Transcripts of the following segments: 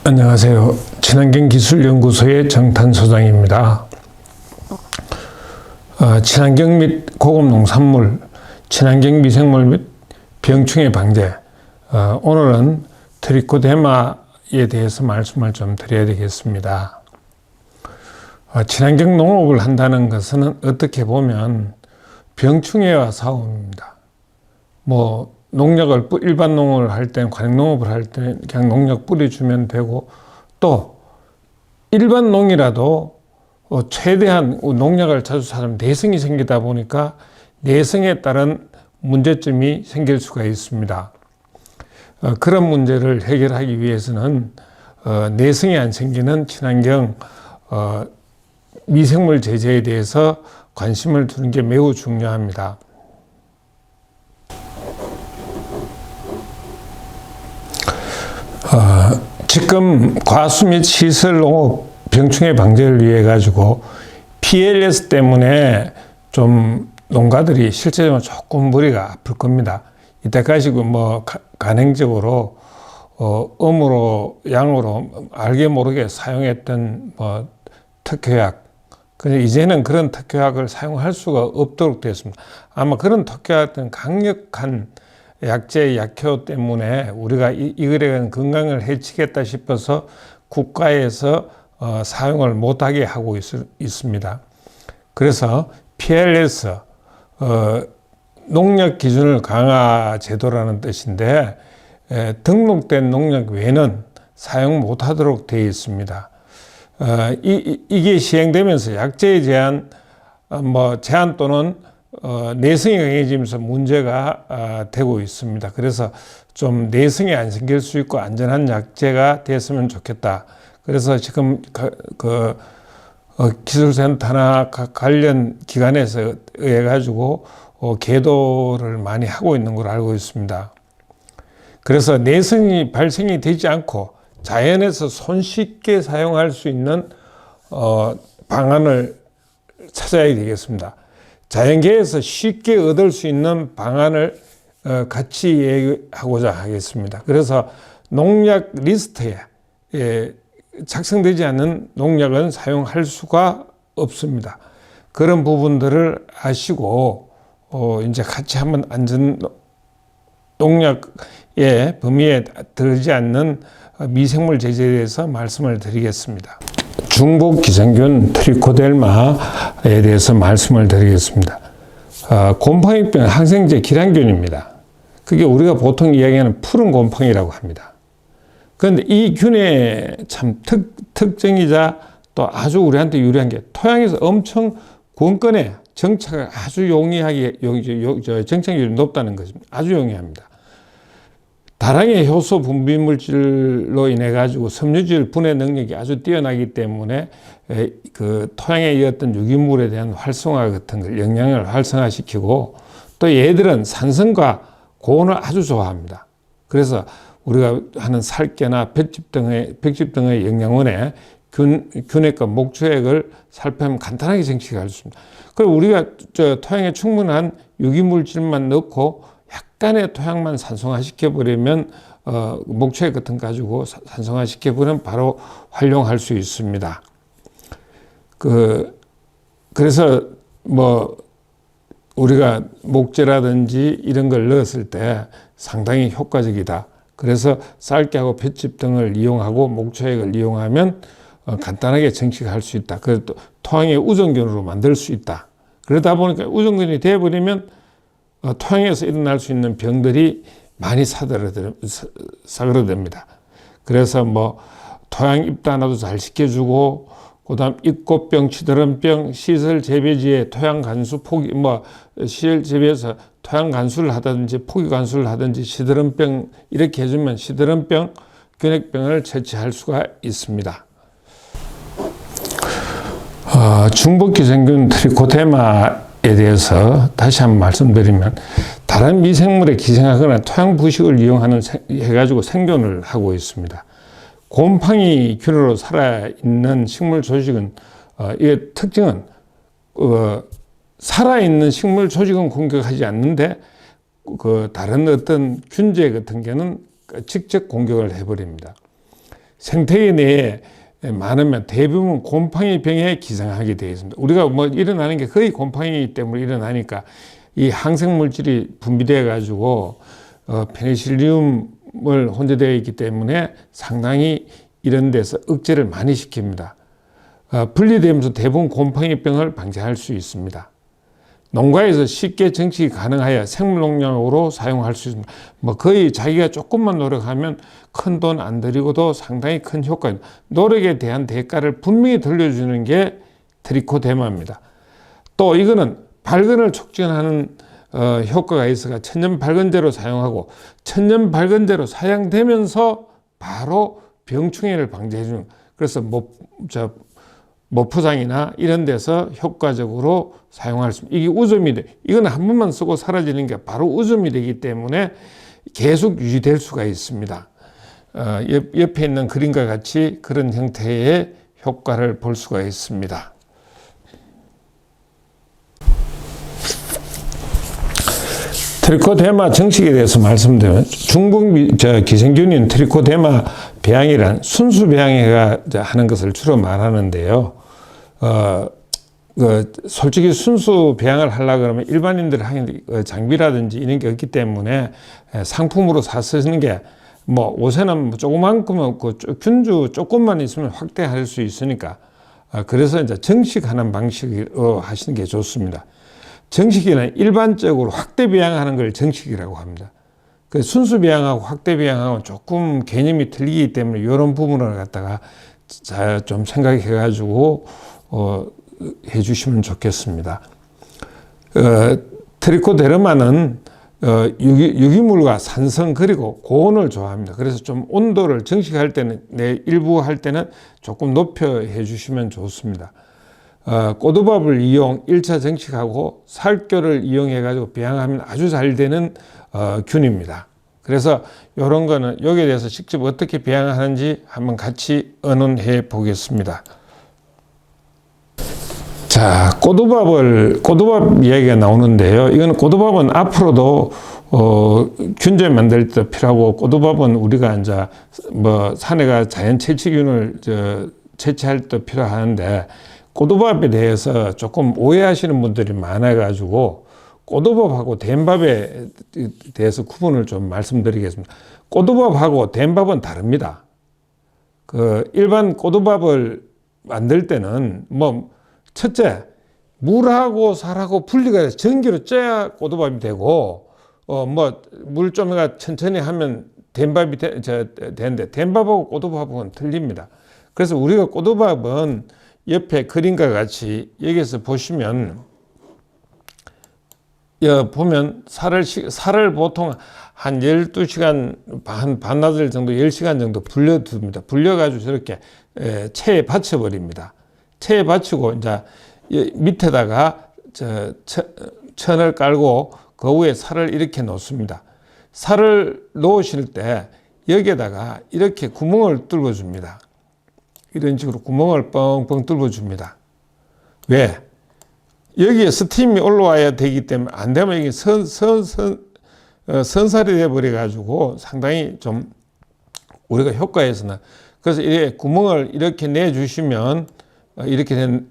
안녕하세요. 친환경기술연구소의 정탄소장입니다. 친환경 및 고급농산물, 친환경 미생물 및 병충해 방제. 오늘은 트리코데마에 대해서 말씀을 좀 드려야 되겠습니다. 친환경 농업을 한다는 것은 어떻게 보면 병충해와 싸움입니다. 농약을 일반 농업을 할 때는 관행농업을 할 때는 그냥 농약 뿌려주면 되고, 또 일반 농이라도 최대한 농약을 자주 사면 내성이 생기다 보니까 내성에 따른 문제점이 생길 수가 있습니다. 그런 문제를 해결하기 위해서는 내성이 안 생기는 친환경 미생물 제재에 대해서 관심을 두는 게 매우 중요합니다. 지금 과수 및 시설 농업 병충해 방제를 위해 가지고 PLS 때문에 좀 농가들이 실제적으로 조금 머리가 아플 겁니다. 이때까지 간행적으로 음으로 양으로 알게 모르게 사용했던 특효약, 근데 이제는 그런 특효약을 사용할 수가 없도록 되었습니다. 아마 그런 특효약은 강력한 약제, 약효 때문에 우리가 이거에 건강을 해치겠다 싶어서 국가에서 사용을 못하게 하고 있습니다. 그래서 PLS, 농약 기준을 강화 제도라는 뜻인데, 등록된 농약 외에는 사용 못하도록 되어 있습니다. 이게 시행되면서 약제의 제한, 제한 또는 내성이 강해지면서 문제가 되고 있습니다. 그래서 좀 내성이 안 생길 수 있고 안전한 약제가 됐으면 좋겠다. 그래서 지금 기술센터나 관련 기관에서 의해 가지고 계도를 많이 하고 있는 걸 알고 있습니다. 그래서 내성이 발생이 되지 않고 자연에서 손쉽게 사용할 수 있는 방안을 찾아야 되겠습니다. 자연계에서 쉽게 얻을 수 있는 방안을 같이 얘기하고자 하겠습니다. 그래서 농약 리스트에 작성되지 않는 농약은 사용할 수가 없습니다. 그런 부분들을 아시고 이제 같이 한번 안전 농약의 범위에 들지 않는 미생물 제재에 대해서 말씀을 드리겠습니다. 중복 기생균 트리코데마에 대해서 말씀을 드리겠습니다. 곰팡이병 항생제 기란균입니다. 그게 우리가 보통 이야기하는 푸른 곰팡이라고 합니다. 그런데 이 균의 참 특징이자 또 아주 우리한테 유리한 게 토양에서 엄청 굳건해 정착을 아주 용이하게 정착률이 높다는 것입니다. 아주 용이합니다. 다량의 효소 분비 물질로 인해 가지고 섬유질 분해 능력이 아주 뛰어나기 때문에 그 토양에 이었던 유기물에 대한 활성화 같은 걸 영양을 활성화시키고, 또 얘들은 산성과 고온을 아주 좋아합니다. 그래서 우리가 하는 살깨나 볏짚 등의 영양원에 균핵과 목초액을 살펴보면 간단하게 정식할 수 있습니다. 그리고 우리가 토양에 충분한 유기물질만 넣고 약간의 토양만 산성화 시켜버리면 목초액 같은 거 가지고 산성화 시켜버리면 바로 활용할 수 있습니다. 그래서 우리가 목재라든지 이런 걸 넣었을 때 상당히 효과적이다. 그래서 쌀깨하고 볏짚 등을 이용하고 목초액을 이용하면 간단하게 정식할 수 있다. 그래서 또 토양의 우정균으로 만들 수 있다. 그러다 보니까 우정균이 되어버리면 토양에서 일어날 수 있는 병들이 많이 사그러듭니다. 그래서 토양 입단화도 잘 시켜주고, 그 다음 입꽃병, 시드름병, 시설 재배지에 토양 간수 포기, 시설 재배에서 토양 간수를 하든지 포기 간수를 하든지 시드름병 이렇게 해주면 시드름병, 균핵병을 채취할 수가 있습니다. 중복기생균 트리코데마에 대해서 다시 한번 말씀드리면, 다른 미생물에 기생하거나 토양 부식을 이용하는 해가지고 생존을 하고 있습니다. 곰팡이 균으로 살아있는 식물 조직은 이의 특징은 살아있는 식물 조직은 공격하지 않는데 다른 어떤 균제 같은 경우는 직접 공격을 해버립니다. 생태계 내에 많으면 대부분 곰팡이병에 기생하게 되어 있습니다. 우리가 뭐 일어나는 게 거의 곰팡이 때문에 일어나니까 이 항생물질이 분비되어 가지고 페니실리움을 혼재되어 있기 때문에 상당히 이런 데서 억제를 많이 시킵니다. 분리되면서 대부분 곰팡이병을 방지할 수 있습니다. 농가에서 쉽게 정식이 가능하여 생물농약으로 사용할 수 있습니다. 뭐 거의 자기가 조금만 노력하면 큰 돈 안 들이고도 상당히 큰 효과입니다. 노력에 대한 대가를 분명히 돌려주는 게 트리코데마입니다. 또 이거는 발근을 촉진하는 효과가 있어가 천연발근제로 사용하고 천연발근제로 사용되면서 바로 병충해를 방지해주는, 그래서 모포장이나 이런 데서 효과적으로 사용할 수 있습니다. 이게 우점이 돼. 이건 한 번만 쓰고 사라지는 게 바로 우점이 되기 때문에 계속 유지될 수가 있습니다. 옆에 있는 그림과 같이 그런 형태의 효과를 볼 수가 있습니다. 트리코데마 정식에 대해서 말씀드리면 중국 기생균인 트리코데마 배양이란 순수 배양해가 하는 것을 주로 말하는데요. 솔직히 순수 배양을 하려고 그러면 일반인들 하는 장비라든지 이런 게 없기 때문에 상품으로 사 쓰는 게 뭐 옷에는 조그만큼은 균주 조금만 있으면 확대할 수 있으니까 그래서 이제 정식하는 방식으로 하시는 게 좋습니다. 정식이란 일반적으로 확대 배양하는 걸 정식이라고 합니다. 그 순수 배양하고 확대 배양하고 조금 개념이 틀리기 때문에 이런 부분을 갖다가 좀 생각해 가지고 해주시면 좋겠습니다. 트리코데르마는 유기물과 산성 그리고 고온을 좋아합니다. 그래서 좀 온도를 정식할 때는 일부 할 때는 조금 높여 해주시면 좋습니다. 꼬두밥을 이용 1차 정식하고 살결을 이용해 가지고 배양하면 아주 잘 되는 균입니다. 그래서 이런 거는 여기에 대해서 직접 어떻게 배양하는지 한번 같이 의논해 보겠습니다. 자, 꼬두밥 이야기가 나오는데요. 이건 꼬두밥은 앞으로도 균제 만들 때 필요하고, 꼬두밥은 우리가 이제 뭐 산에가 자연 채취균을 채취할 때 필요하는데, 꼬두밥에 대해서 조금 오해하시는 분들이 많아가지고 꼬두밥하고 된밥에 대해서 구분을 좀 말씀드리겠습니다. 꼬두밥하고 된밥은 다릅니다. 일반 꼬두밥을 만들 때는 첫째, 물하고 살하고 분리가 돼서 전기로 쪄야 꼬두밥이 되고, 물 좀 천천히 하면 된밥이 되는데, 된밥하고 꼬두밥은 틀립니다. 그래서 우리가 꼬두밥은 옆에 그림과 같이 여기서 보시면, 보면 살을 보통 한 12시간 반나절 정도, 10시간 정도 불려둡니다. 불려가지고 저렇게 체에 받쳐버립니다. 체에 받치고 이제 밑에다가 천을 깔고 그 위에 살을 이렇게 놓습니다. 살을 놓으실 때 여기에다가 이렇게 구멍을 뚫어 줍니다. 이런 식으로 구멍을 뻥뻥 뚫어 줍니다. 왜? 여기에 스팀이 올라와야 되기 때문에, 안 되면 이게 선살이 되어버려 가지고 상당히 좀 우리가 효과에서는, 그래서 이렇게 구멍을 이렇게 내주시면 이렇게 된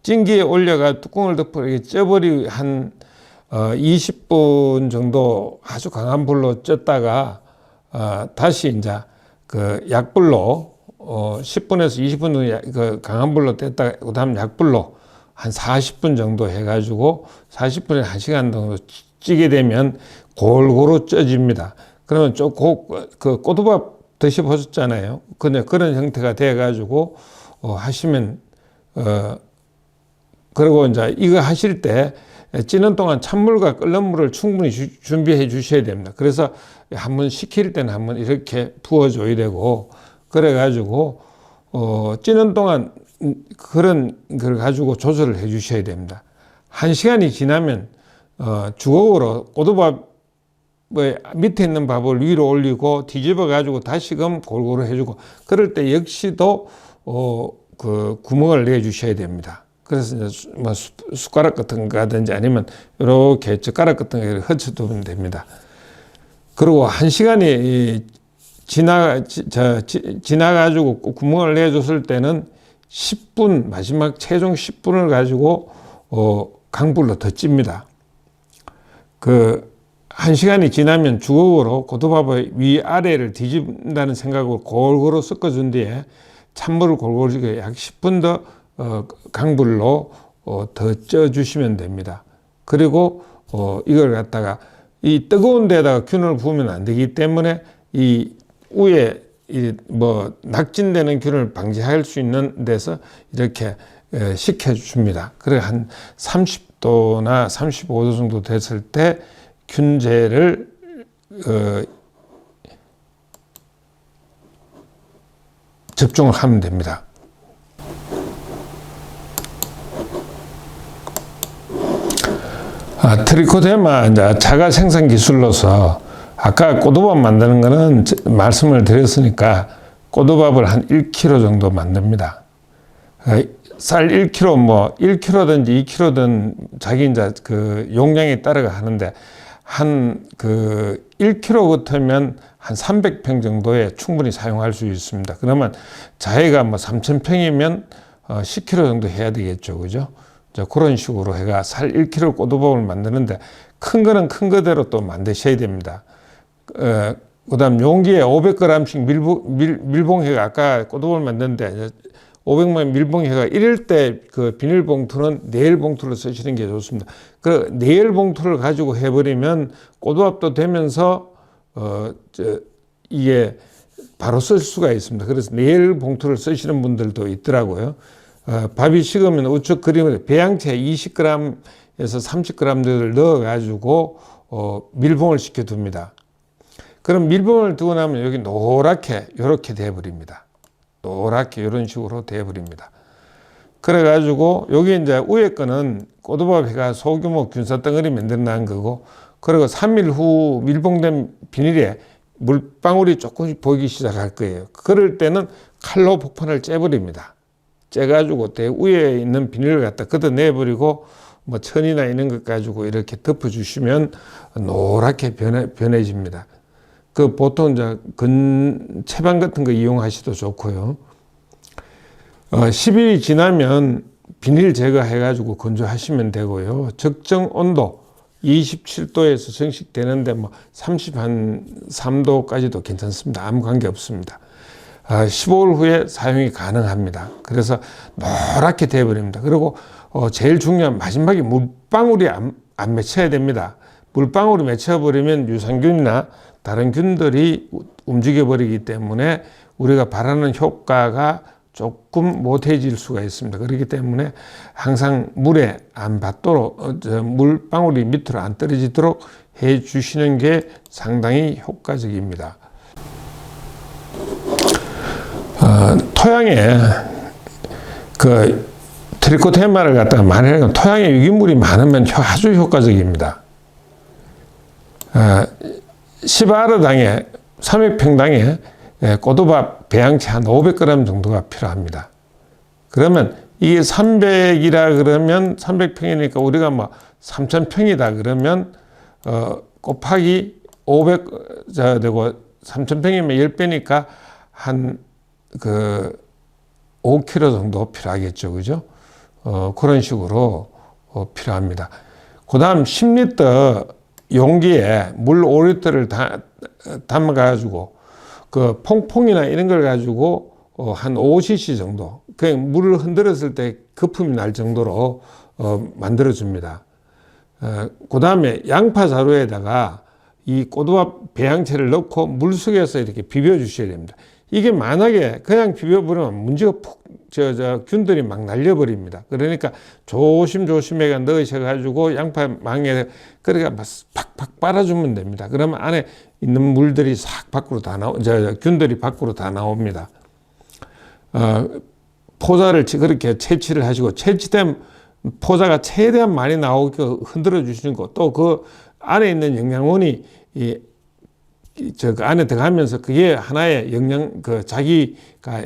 찜기에 올려가 뚜껑을 덮어 이렇게 쪄버리 한 20분 정도 아주 강한 불로 쪘다가 다시 이제 그 약불로 10분에서 20분 정도 강한 불로 뗐다가 그다음 약불로 한 40분 정도 해가지고 40분에 1시간 정도 찌게 되면 골고루 쪄집니다. 그러면 그 꼬두밥 드셔보셨잖아요. 근데 그런 형태가 돼가지고 하시면 그리고 이제 이거 하실 때 찌는 동안 찬물과 끓는 물을 충분히 준비해 주셔야 됩니다. 그래서 한번 식힐 때는 한번 이렇게 부어줘야 되고, 그래가지고 찌는 동안 그런 걸 가지고 조절을 해 주셔야 됩니다. 1시간이 지나면 주걱으로 꼬두밥 밑에 있는 밥을 위로 올리고 뒤집어 가지고 다시금 골고루 해주고, 그럴 때 역시도 그 구멍을 내 주셔야 됩니다. 그래서 이제 뭐 숟가락 같은 거든지 아니면 이렇게 젓가락 같은 거 흩어두면 됩니다. 그리고 1시간이 지나가지고 구멍을 내줬을 때는 10분, 마지막 최종 10분을 가지고 강불로 더 찝니다. 1시간이 지나면 주걱으로 고두밥의 위아래를 뒤집는다는 생각으로 골고루 섞어준 뒤에 찬물을 골고루 주고 약 10분 더 강불로 더 쪄주시면 됩니다. 그리고 이걸 갖다가 이 뜨거운 데다가 균을 부으면 안 되기 때문에 이 위에 낙진되는 균을 방지할 수 있는 데서 이렇게 식혀줍니다. 그래 한 30도나 35도 정도 됐을 때 균제를 접종을 하면 됩니다. 트리코데르마 자가 생산 기술로서 아까 꼬두밥 만드는 거는 말씀을 드렸으니까 꼬두밥을 한 1kg 정도 만듭니다. 쌀 1kg 1kg든지 2kg든 자기 이제 용량에 따라 하는데 한 1kg 같으면 한 300평 정도에 충분히 사용할 수 있습니다. 그러면 자해가 3,000평이면 10kg 정도 해야 되겠죠. 그죠? 그런 식으로 해가 쌀 1kg 꼬두밥을 만드는데 큰 거는 큰 거대로 또 만드셔야 됩니다. 그 다음 용기에 500g씩 밀봉해가 아까 꼬두밥을 만드는데 500만 밀봉해가 이럴 때 비닐봉투는 네일봉투를 쓰시는 게 좋습니다. 네일봉투를 가지고 해버리면 꼬두밥도 되면서 이게 바로 쓸 수가 있습니다. 그래서 네일봉투를 쓰시는 분들도 있더라고요. 밥이 식으면 우측 그림을 배양채 20g에서 30g들을 넣어가지고 밀봉을 시켜둡니다. 그럼 밀봉을 두고 나면 여기 노랗게 이렇게 돼버립니다. 노랗게 이런 식으로 돼버립니다. 그래가지고 여기 이제 위에 거는 꼬두밥 해가 소규모 균사 덩어리 만들어낸 거고, 그리고 3일 후 밀봉된 비닐에 물방울이 조금씩 보이기 시작할 거예요. 그럴 때는 칼로 복판을 째버립니다. 째가지고 대 위에 있는 비닐을 갖다 걷어내버리고 천이나 이런 것 가지고 이렇게 덮어주시면 노랗게 변해집니다. 보통 이제 채반 같은 거 이용하셔도 좋고요. 10일이 지나면 비닐 제거해가지고 건조하시면 되고요. 적정 온도 27도에서 정식되는데 33도까지도 괜찮습니다. 아무 관계 없습니다. 15일 후에 사용이 가능합니다. 그래서 노랗게 되어버립니다. 그리고 제일 중요한 마지막에 물방울이 안 맺혀야 됩니다. 물방울이 맺혀버리면 유산균이나 다른 균들이 움직여버리기 때문에 우리가 바라는 효과가 조금 못해질 수가 있습니다. 그렇기 때문에 항상 물에 안 받도록 물방울이 밑으로 안 떨어지도록 해 주시는 게 상당히 효과적입니다. 토양에 트리코데르마를 갖다가 많이 하면 토양에 유기물이 많으면 아주 효과적입니다. 10아르당에 300평당에 꼬두밥 배양채 한 500g 정도가 필요합니다. 그러면 이게 300이라 그러면 300평이니까 우리가 3000평이다 그러면 곱하기 500 되고 3000평이면 10배니까 한 5kg 정도 필요하겠죠. 그죠? 그런 식으로 필요합니다. 그 다음 10리터 용기에 물 5리터를 담아가지고 퐁퐁이나 이런 걸 가지고 한 5cc 정도, 물을 흔들었을 때 거품이 날 정도로 만들어줍니다. 그 다음에 양파 자루에다가 이 꼬두밥 배양채를 넣고 물 속에서 이렇게 비벼주셔야 됩니다. 이게 만약에 그냥 비벼버리면 문제가 균들이 막 날려버립니다. 그러니까 조심조심해가 넣으셔가지고 양파 망에 그러니까 팍팍 빨아주면 됩니다. 그러면 안에 있는 물들이 싹 밖으로 다 균들이 밖으로 다 나옵니다. 포자를 그렇게 채취를 하시고 채취된 포자가 최대한 많이 나오게 흔들어 주시는 거, 또 그 안에 있는 영양원이 그 안에 들어가면서 그게 하나의 자기가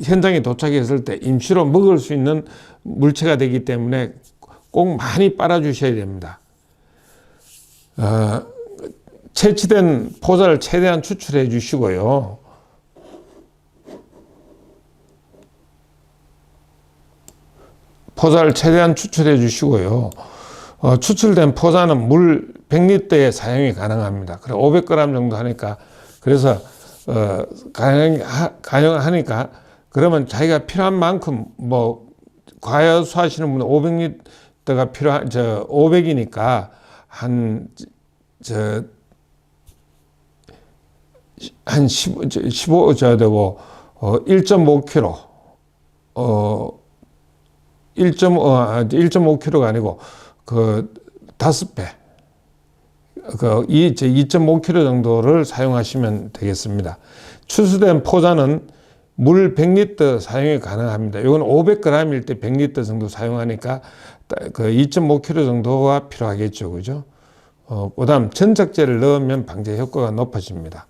현장에 도착했을 때 임시로 먹을 수 있는 물체가 되기 때문에 꼭 많이 빨아주셔야 됩니다. 채취된 포자를 최대한 추출해 주시고요. 포자를 최대한 추출해 주시고요. 추출된 포자는 물 100리터의 사용이 가능합니다. 그래 500g 정도 하니까 그래서 가능하니까 그러면 자기가 필요한 만큼 뭐 과여수 하시는 분은 500리터가 필요한 500이니까 한 15 되고 1.5kg 1.5kg가 아니고 그 5배 이 2.5kg 정도를 사용하시면 되겠습니다. 추수된 포자는 물 100리터 사용이 가능합니다. 이건 500g일 때 100리터 정도 사용하니까 그 2.5kg 정도가 필요하겠죠. 그죠? 그다음 전착제를 넣으면 방제 효과가 높아집니다.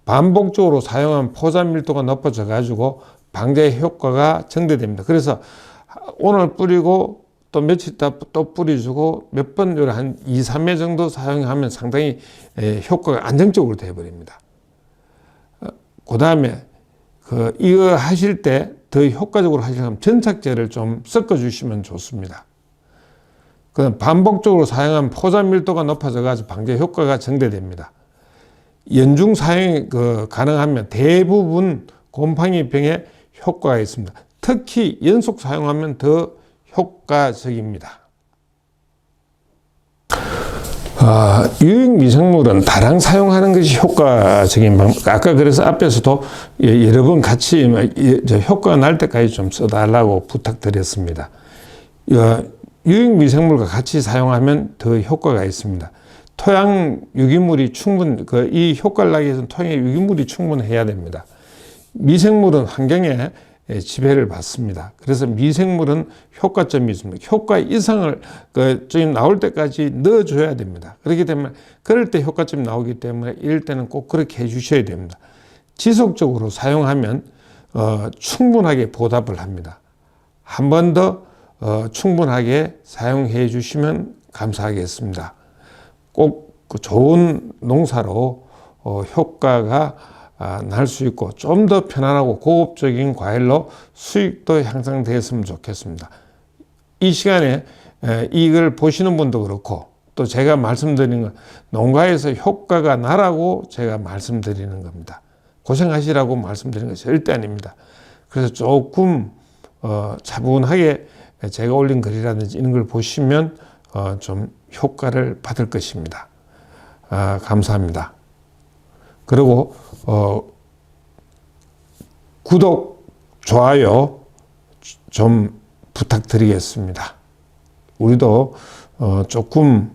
반복적으로 사용한 포자 밀도가 높아져 가지고 방제 효과가 증대됩니다. 그래서 오늘 뿌리고 또 며칠 있다 또 뿌려주고 몇 번 한 2, 3회 정도 사용하면 상당히 효과가 안정적으로 되어버립니다. 그 다음에 이거 하실 때 더 효과적으로 하시려면 전착제를 좀 섞어 주시면 좋습니다. 반복적으로 사용한 포자 밀도가 높아져 가지고 방제 효과가 증대됩니다. 연중 사용이 가능하면 대부분 곰팡이병에 효과가 있습니다. 특히 연속 사용하면 더 효과적입니다. 유익 미생물은 다량 사용하는 것이 효과적인 방법. 아까 그래서 앞에서도 여러 번 같이 효과가 날 때까지 좀 써달라고 부탁드렸습니다. 유익 미생물과 같이 사용하면 더 효과가 있습니다. 토양 유기물이 이 효과를 나기 위해서는 토양에 유기물이 충분해야 됩니다. 미생물은 환경에 지배를 받습니다. 그래서 미생물은 효과점이 있습니다. 효과 이상을 좀 나올 때까지 넣어줘야 됩니다. 그렇기 때문에 그럴 때 효과점이 나오기 때문에 이럴 때는 꼭 그렇게 해주셔야 됩니다. 지속적으로 사용하면 충분하게 보답을 합니다. 한 번 더 충분하게 사용해 주시면 감사하겠습니다. 꼭 좋은 농사로 효과가 날 수 있고 좀 더 편안하고 고급적인 과일로 수익도 향상되었으면 좋겠습니다. 이 시간에 이걸 보시는 분도 그렇고 또 제가 말씀드리는 건 농가에서 효과가 나라고 제가 말씀드리는 겁니다. 고생하시라고 말씀드리는 것이 절대 아닙니다. 그래서 조금 차분하게 제가 올린 글이라든지 이런 걸 보시면 좀 효과를 받을 것입니다. 감사합니다. 그리고 구독, 좋아요 좀 부탁드리겠습니다. 우리도 조금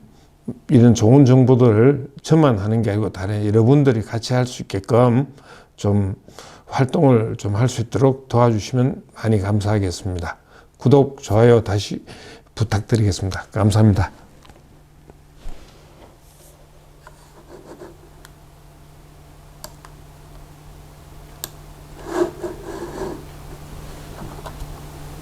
이런 좋은 정보들을 저만 하는 게 아니고 다른 여러분들이 같이 할 수 있게끔 좀 활동을 좀 할 수 있도록 도와주시면 많이 감사하겠습니다. 구독, 좋아요 다시 부탁드리겠습니다. 감사합니다.